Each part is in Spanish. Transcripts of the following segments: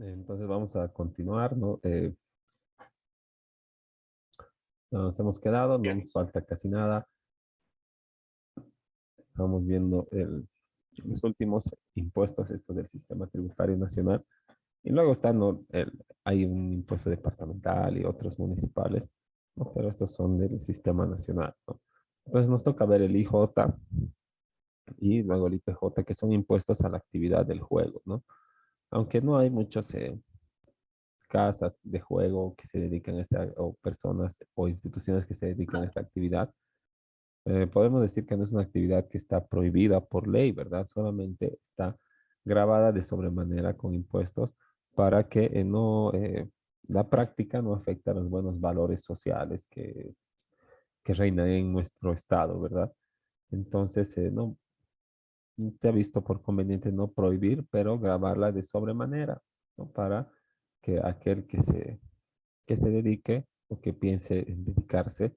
Entonces vamos a continuar, ¿no? Nos hemos quedado, no nos falta casi nada. Estamos viendo los últimos impuestos, estos del sistema tributario nacional. Y luego están, ¿no? Hay un impuesto departamental y otros municipales, ¿no? Pero estos son del sistema nacional, ¿no? Entonces nos toca ver el IJ y luego el IPJ, que son impuestos a la actividad del juego, ¿no? Aunque no hay muchos casas de juego que se dedican a esta, o personas o instituciones que se dedican a esta actividad. Podemos decir que no es una actividad que está prohibida por ley, ¿verdad? Solamente está grabada de sobremanera con impuestos para que la práctica no afecte a los buenos valores sociales que reinan en nuestro estado, ¿verdad? Entonces, no se ha visto por conveniente no prohibir, pero grabarla de sobremanera, ¿no? Para que aquel que se dedique o que piense en dedicarse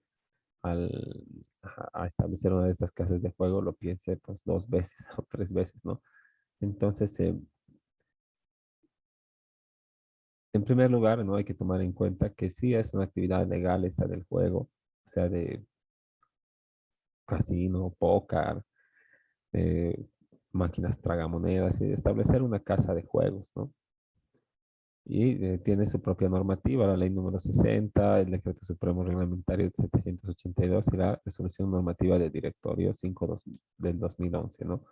a establecer una de estas casas de juego, lo piense pues dos veces o tres veces, ¿no? Entonces, en primer lugar, ¿no? Hay que tomar en cuenta que sí es una actividad legal esta del juego, o sea, de casino, póker, eh, máquinas tragamonedas y establecer una casa de juegos, ¿no? Y tiene su propia normativa, la ley número 60, el decreto supremo reglamentario 782 y la resolución normativa del directorio 5 del 2011, ¿no?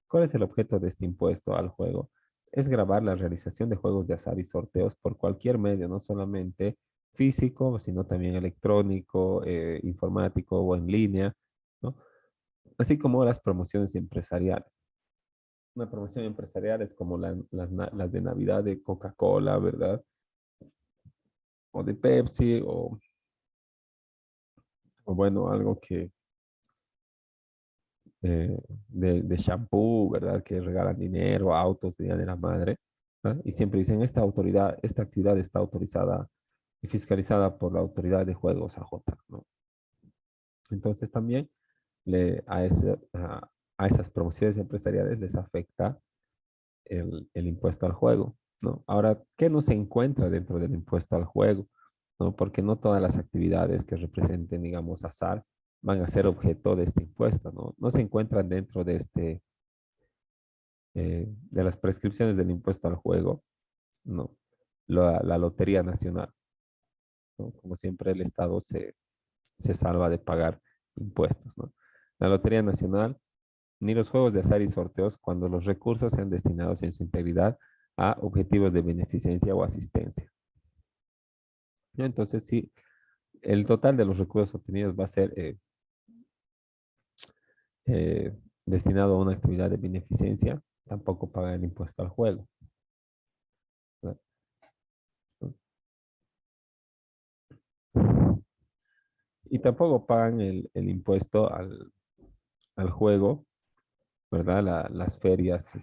¿Cuál es el objeto de este impuesto al juego? Es gravar la realización de juegos de azar y sorteos por cualquier medio, no solamente físico, sino también electrónico, informático o en línea, ¿no? Así como las promociones empresariales. Una promoción empresarial es como las de Navidad de Coca-Cola, ¿verdad? O de Pepsi, o bueno, algo de shampoo, ¿verdad? Que regalan dinero, autos, Día de la Madre, ¿no? Y siempre dicen, esta actividad está autorizada y fiscalizada por la Autoridad de Juegos AJ, ¿no? Entonces también a esas promociones empresariales les afecta el impuesto al juego, ¿no? Ahora, ¿qué no se encuentra dentro del impuesto al juego? ¿No? Porque no todas las actividades que representen, digamos, azar van a ser objeto de este impuesto, ¿no? No se encuentran dentro de las prescripciones del impuesto al juego, ¿no? La Lotería Nacional, ¿no? Como siempre, el Estado se salva de pagar impuestos, ¿no? La Lotería Nacional, ni los juegos de azar y sorteos cuando los recursos sean destinados en su integridad a objetivos de beneficencia o asistencia, ¿no? Entonces, sí, el total de los recursos obtenidos va a ser eh, destinado a una actividad de beneficencia, tampoco paga el impuesto al juego, ¿verdad? Y tampoco pagan el impuesto al juego, ¿verdad? Las ferias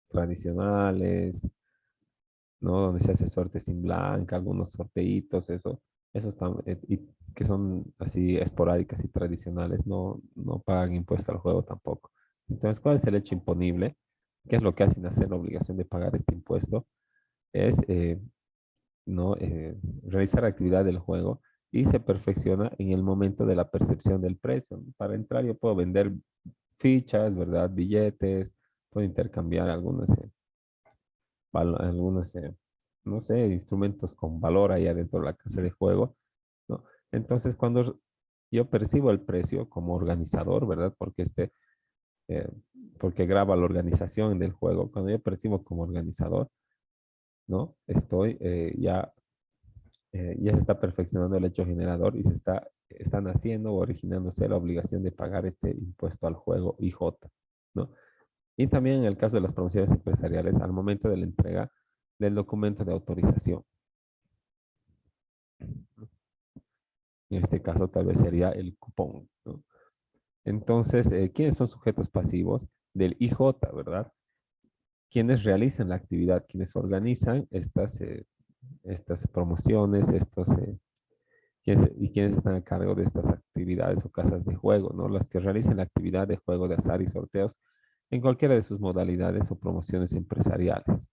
tradicionales, ¿no? Donde se hace suerte sin blanca, algunos sorteitos, eso están, y que son así esporádicas y tradicionales, no pagan impuesto al juego tampoco. Entonces, ¿cuál es el hecho imponible? ¿Qué es lo que hacen hacer la obligación de pagar este impuesto? Es ¿no? Realizar actividad del juego y se perfecciona en el momento de la percepción del precio. Para entrar yo puedo vender fichas, ¿verdad? Billetes, puedo intercambiar algunos no sé, instrumentos con valor ahí adentro de la casa de juego, ¿no? Entonces, cuando yo percibo el precio como organizador, ¿verdad? Eh, porque graba la organización del juego, cuando yo percibo como organizador, ¿no? Ya se está perfeccionando el hecho generador y están haciendo o originándose la obligación de pagar este impuesto al juego IJ, ¿no? Y también en el caso de las promociones empresariales, al momento de la entrega del documento de autorización. En este caso, tal vez sería el cupón, ¿no? Entonces, ¿quiénes son sujetos pasivos del IJ, verdad? Quienes realizan la actividad, quienes organizan estas promociones, y quienes están a cargo de estas actividades o casas de juego, ¿no? Las que realizan la actividad de juego de azar y sorteos en cualquiera de sus modalidades o promociones empresariales.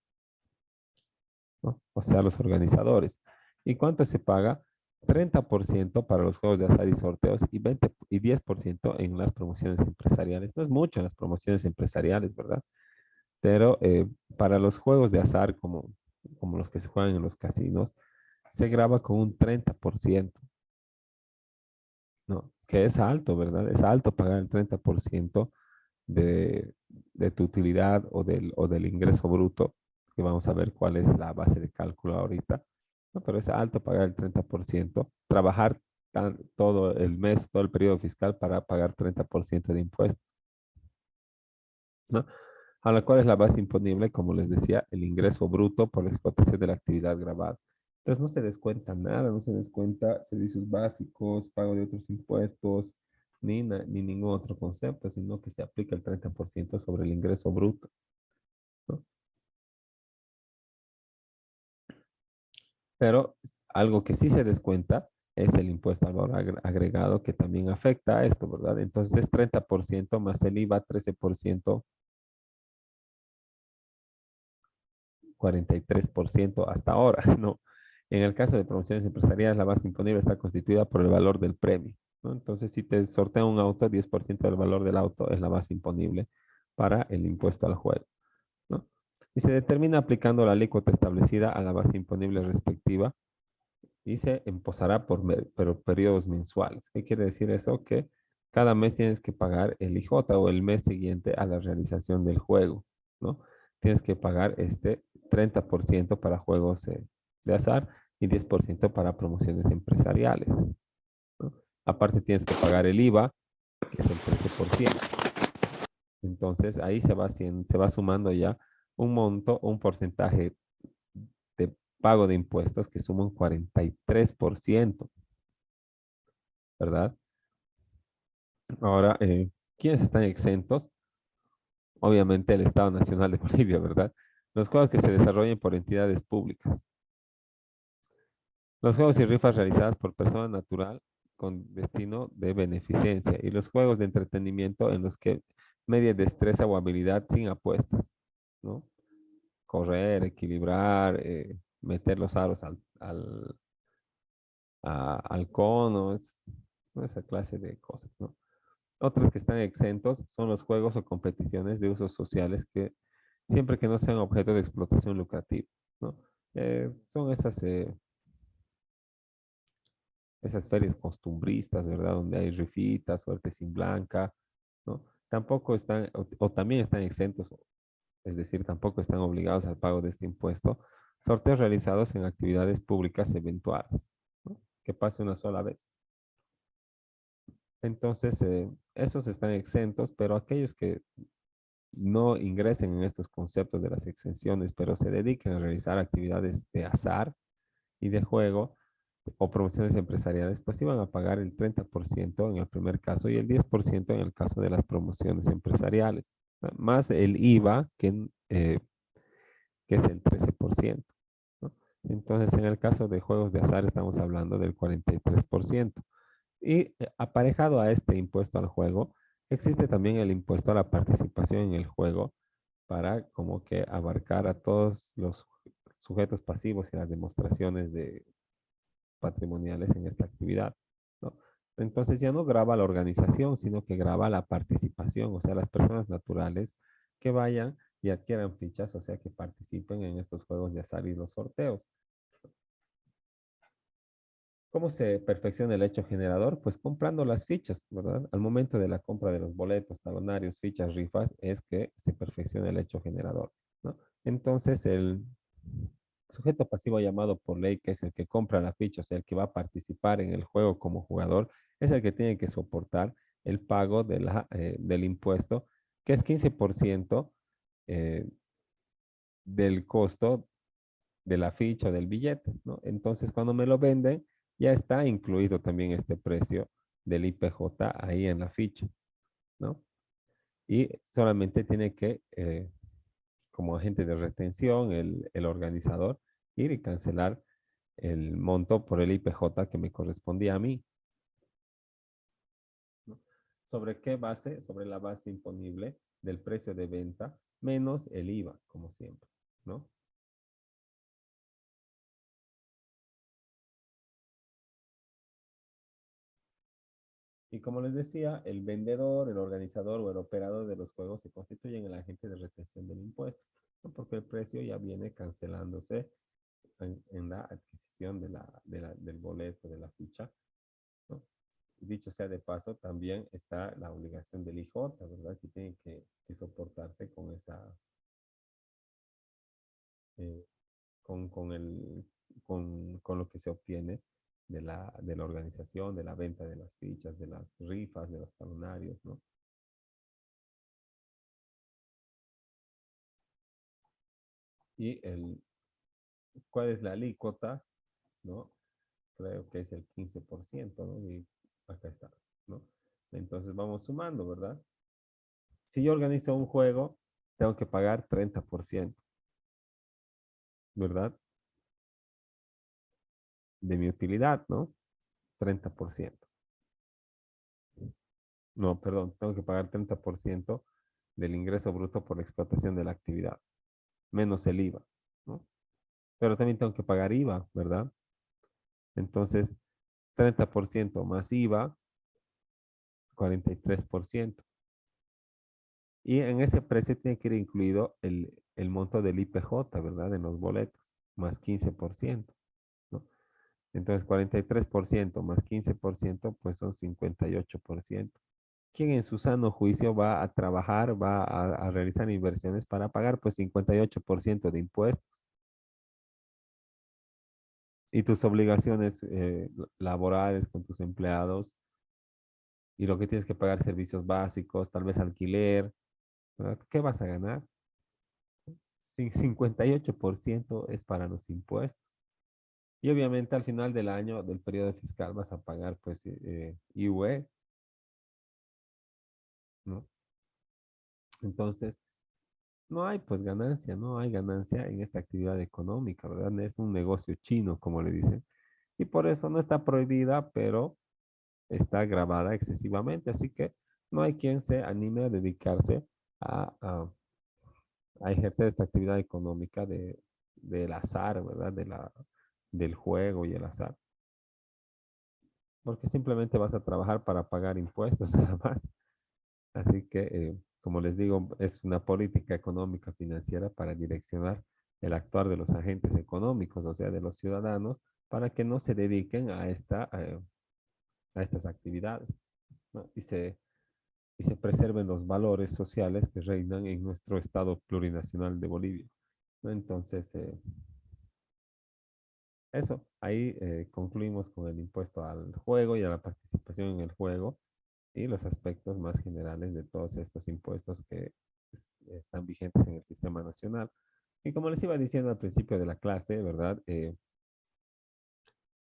¿no? O sea, los organizadores. ¿Y cuánto se paga? 30% para los juegos de azar y sorteos y 10% en las promociones empresariales. No es mucho en las promociones empresariales, ¿verdad? Pero para los juegos de azar, como los que se juegan en los casinos, se graba con un 30%, ¿no? Que es alto, ¿verdad? Es alto pagar el 30% de, de tu utilidad o del ingreso bruto, que vamos a ver cuál es la base de cálculo ahorita, ¿no? Pero es alto pagar el 30%, trabajar todo el mes, todo el periodo fiscal para pagar 30% de impuestos, ¿no? A la cual es la base imponible, como les decía, el ingreso bruto por la explotación de la actividad grabada. Entonces no se descuenta nada, no se descuenta servicios básicos, pago de otros impuestos, ni ningún otro concepto, sino que se aplica el 30% sobre el ingreso bruto, ¿no? Pero algo que sí se descuenta es el impuesto al valor agregado, que también afecta a esto, ¿verdad? Entonces es 30% más el IVA, 13%, 43% hasta ahora, ¿no? En el caso de promociones empresariales, la base imponible está constituida por el valor del premio, ¿no? Entonces, si te sortea un auto, 10% del valor del auto es la base imponible para el impuesto al juego, ¿no? Y se determina aplicando la alícuota establecida a la base imponible respectiva y se imposará por periodos mensuales. ¿Qué quiere decir eso? Que cada mes tienes que pagar el IJ o el mes siguiente a la realización del juego, ¿no? Tienes que pagar este 30% para juegos de azar y 10% para promociones empresariales, ¿no? Aparte tienes que pagar el IVA, que es el 13%. Entonces ahí se va sumando ya un monto, un porcentaje de pago de impuestos que suma un 43%, ¿verdad? Ahora, ¿quiénes están exentos? Obviamente el Estado Nacional de Bolivia, ¿verdad? Los juegos que se desarrollen por entidades públicas. Los juegos y rifas realizadas por persona natural con destino de beneficencia. Y los juegos de entretenimiento en los que media destreza o habilidad sin apuestas, ¿no? Correr, equilibrar, meter los aros al cono, ¿no? Esa clase de cosas, ¿no? Otros que están exentos son los juegos o competiciones de usos sociales que siempre que no sean objeto de explotación lucrativa, ¿no? Son esas ferias costumbristas, ¿verdad? Donde hay rifitas, suerte sin blanca, ¿no? Tampoco están, o también están exentos, es decir, tampoco están obligados al pago de este impuesto, sorteos realizados en actividades públicas eventuales, ¿no? Que pase una sola vez. Entonces, esos están exentos, pero aquellos que no ingresen en estos conceptos de las exenciones, pero se dediquen a realizar actividades de azar y de juego o promociones empresariales, pues iban a pagar el 30% en el primer caso y el 10% en el caso de las promociones empresariales, más el IVA, que es el 13%, ¿no? Entonces, en el caso de juegos de azar estamos hablando del 43%. Y aparejado a este impuesto al juego, existe también el impuesto a la participación en el juego para como que abarcar a todos los sujetos pasivos y las demostraciones de patrimoniales en esta actividad, ¿no? Entonces ya no graba la organización, sino que graba la participación, o sea, las personas naturales que vayan y adquieran fichas, o sea, que participen en estos juegos de azar y los sorteos. ¿Cómo se perfecciona el hecho generador? Pues comprando las fichas, ¿verdad? Al momento de la compra de los boletos, talonarios, fichas, rifas, es que se perfecciona el hecho generador, ¿no? Entonces, el sujeto pasivo llamado por ley, que es el que compra la ficha, o sea, el que va a participar en el juego como jugador, es el que tiene que soportar el pago del impuesto, que es 15% eh, del costo de la ficha o del billete, ¿no? Entonces, cuando me lo venden, ya está incluido también este precio del IPJ ahí en la ficha, ¿no? Y solamente tiene que, como agente de retención, el organizador, ir y cancelar el monto por el IPJ que me correspondía a mí, ¿no? ¿Sobre qué base? Sobre la base imponible del precio de venta menos el IVA, como siempre, ¿no? Y como les decía, el vendedor, el organizador o el operador de los juegos se constituyen el agente de retención del impuesto, ¿no? Porque el precio ya viene cancelándose en la adquisición del boleto, de la ficha, ¿no? Dicho sea de paso, también está la obligación del IJ, ¿verdad? Que tiene que soportarse con esa, eh, con con lo que se obtiene de la organización, de la venta de las fichas, de las rifas, de los talonarios, ¿no? Y ¿cuál es la alícuota? ¿No? Creo que es el 15%, ¿no? Y acá está, ¿no? Entonces vamos sumando, ¿verdad? Si yo organizo un juego, tengo que pagar 30%, ¿verdad? De mi utilidad, ¿no? 30%. No, perdón, tengo que pagar 30% del ingreso bruto por la explotación de la actividad, menos el IVA, ¿no? Pero también tengo que pagar IVA, ¿verdad? Entonces, 30% más IVA, 43%. Y en ese precio tiene que ir incluido el monto del IPJ, ¿verdad? En los boletos, más 15%, ¿no? Entonces, 43% más 15%, pues son 58%. ¿Quién en su sano juicio va a trabajar, va a realizar inversiones para pagar pues 58% de impuestos? Y tus obligaciones laborales con tus empleados y lo que tienes que pagar servicios básicos, tal vez alquiler, ¿verdad? ¿Qué vas a ganar? 58% es para los impuestos. Y obviamente al final del año, del periodo fiscal, vas a pagar pues IUE, ¿no? Entonces, no hay pues ganancia, no hay ganancia en esta actividad económica, ¿verdad? Es un negocio chino, como le dicen. Y por eso no está prohibida, pero está grabada excesivamente. Así que no hay quien se anime a dedicarse a, a, a ejercer esta actividad económica del azar, ¿verdad? Del juego y el azar. Porque simplemente vas a trabajar para pagar impuestos nada más. Así que, como les digo, es una política económica financiera para direccionar el actuar de los agentes económicos, o sea, de los ciudadanos, para que no se dediquen a estas actividades, ¿no? Y se preserven los valores sociales que reinan en nuestro Estado plurinacional de Bolivia, ¿no? Entonces, eso, ahí concluimos con el impuesto al juego y a la participación en el juego y los aspectos más generales de todos estos impuestos que están vigentes en el sistema nacional. Y como les iba diciendo al principio de la clase, ¿verdad?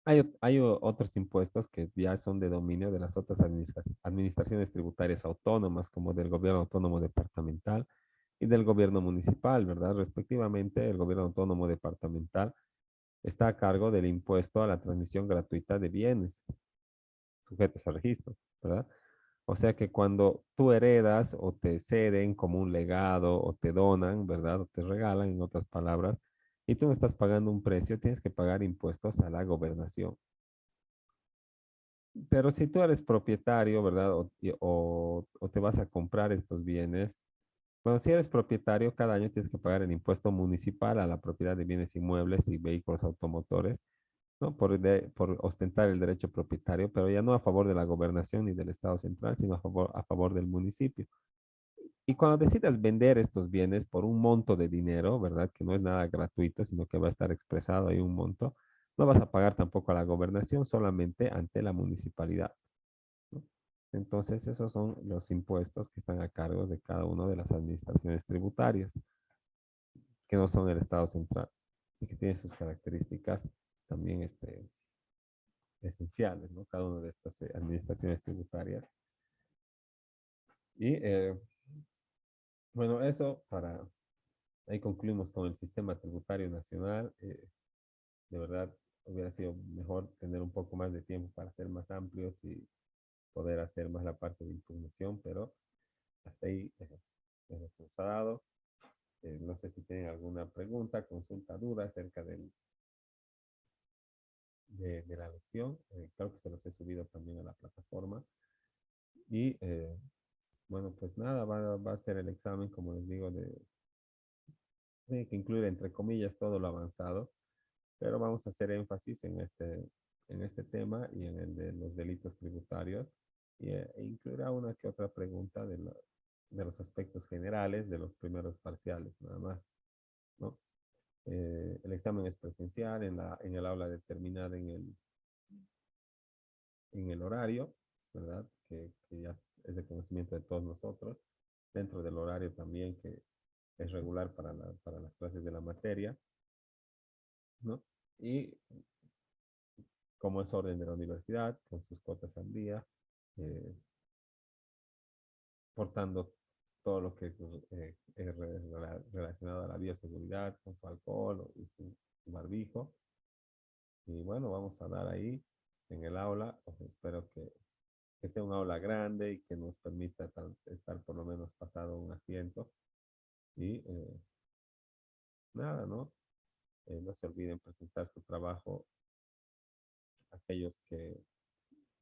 Hay otros impuestos que ya son de dominio de las otras administraciones tributarias autónomas, como del gobierno autónomo departamental y del gobierno municipal, ¿verdad? Respectivamente, el gobierno autónomo departamental está a cargo del impuesto a la transmisión gratuita de bienes sujetos a registro, ¿verdad? O sea que cuando tú heredas o te ceden como un legado o te donan, ¿verdad? O te regalan, en otras palabras, y tú no estás pagando un precio, tienes que pagar impuestos a la gobernación. Pero si tú eres propietario, ¿verdad? O te vas a comprar estos bienes, bueno, si eres propietario, cada año tienes que pagar el impuesto municipal a la propiedad de bienes inmuebles y vehículos automotores, ¿no? Por ostentar el derecho propietario, pero ya no a favor de la gobernación ni del Estado central, sino a favor del municipio. Y cuando decidas vender estos bienes por un monto de dinero, ¿verdad? Que no es nada gratuito, sino que va a estar expresado ahí un monto, no vas a pagar tampoco a la gobernación, solamente ante la municipalidad, ¿no? Entonces, esos son los impuestos que están a cargo de cada una de las administraciones tributarias, que no son el Estado central y que tienen sus características también esenciales, ¿no? Cada una de estas administraciones tributarias. Y bueno, eso para, ahí concluimos con el sistema tributario nacional. De verdad, hubiera sido mejor tener un poco más de tiempo para ser más amplios y poder hacer más la parte de impugnación, pero hasta ahí es lo que nos ha dado. No sé si tienen alguna pregunta, consulta, duda acerca de la lección. Creo que se los he subido también a la plataforma. Y bueno, pues nada, va a ser el examen, como les digo, tiene que incluir entre comillas todo lo avanzado, pero vamos a hacer énfasis en este tema y en el de los delitos tributarios e incluirá una que otra pregunta de los aspectos generales de los primeros parciales, nada más, ¿no? El examen es presencial en el aula determinada en el horario, ¿verdad? Que ya es de conocimiento de todos nosotros, dentro del horario también que es regular para las clases de la materia, ¿no? Y como es orden de la universidad, con sus cuotas al día, eh, portando todo lo que es relacionado a la bioseguridad, con su alcohol y su barbijo. Y bueno, vamos a dar ahí en el aula. Pues espero que sea un aula grande y que nos permita estar por lo menos pasado un asiento. Y nada, ¿no? No se olviden presentar su trabajo aquellos que,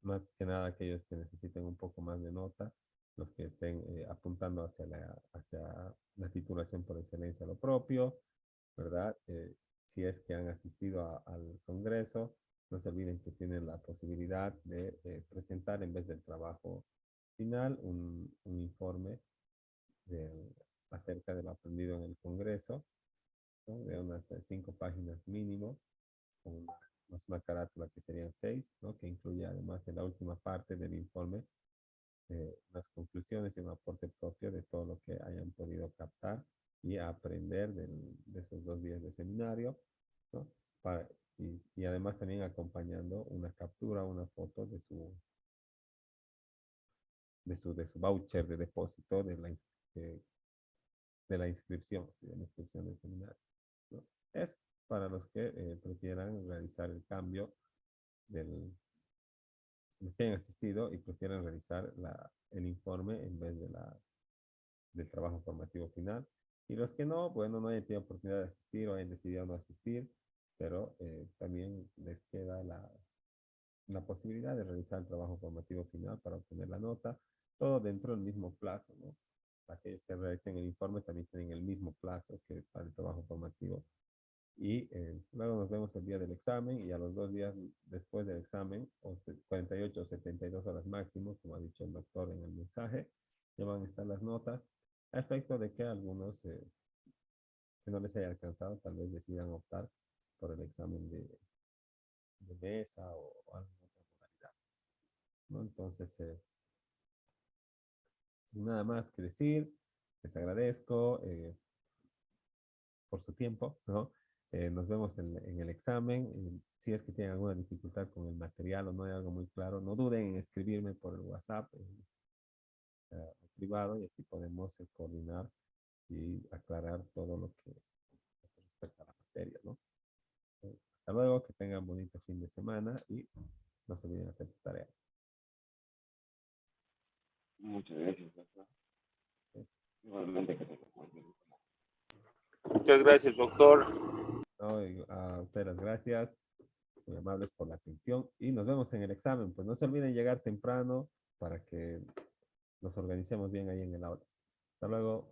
más que nada aquellos que necesiten un poco más de nota, los que estén apuntando hacia la titulación por excelencia a lo propio, ¿verdad? Si es que han asistido al Congreso, no se olviden que tienen la posibilidad de presentar en vez del trabajo final un informe de- acerca de lo aprendido en el Congreso, ¿no? De unas 5 páginas mínimo, con más una carátula que serían 6, ¿no? Que incluye además en la última parte del informe las conclusiones y un aporte propio de todo lo que hayan podido captar y aprender de esos 2 días de seminario, ¿no? Para, y además también acompañando una captura, una foto de su voucher de depósito de la inscripción, ¿sí? De la inscripción del seminario, ¿no? Es para los que prefieran realizar el cambio los que hayan asistido y prefieran realizar el informe en vez del trabajo formativo final. Y los que no, bueno, no hayan tenido oportunidad de asistir o hayan decidido no asistir, pero también les queda la posibilidad de realizar el trabajo formativo final para obtener la nota, todo dentro del mismo plazo, ¿no? Aquellos que realicen el informe también tienen el mismo plazo que para el trabajo formativo. Y luego nos vemos el día del examen y a los 2 días después del examen, 48 o 72 horas máximo, como ha dicho el doctor en el mensaje, ya van a estar las notas, a efecto de que algunos que no les haya alcanzado tal vez decidan optar por el examen de mesa o alguna otra modalidad, ¿no? Entonces, sin nada más que decir, les agradezco por su tiempo, ¿no? Nos vemos en el examen. Si es que tienen alguna dificultad con el material o no hay algo muy claro, no duden en escribirme por el WhatsApp privado y así podemos coordinar y aclarar todo lo que respecta a la materia, ¿no? Hasta luego, que tengan bonito fin de semana y no se olviden hacer su tarea. Muchas gracias, doctor. ¿Sí? Igualmente que te encuentres. Muchas gracias, doctor. No, a ustedes las gracias, muy amables por la atención y nos vemos en el examen. Pues no se olviden llegar temprano para que nos organicemos bien ahí en el aula. Hasta luego.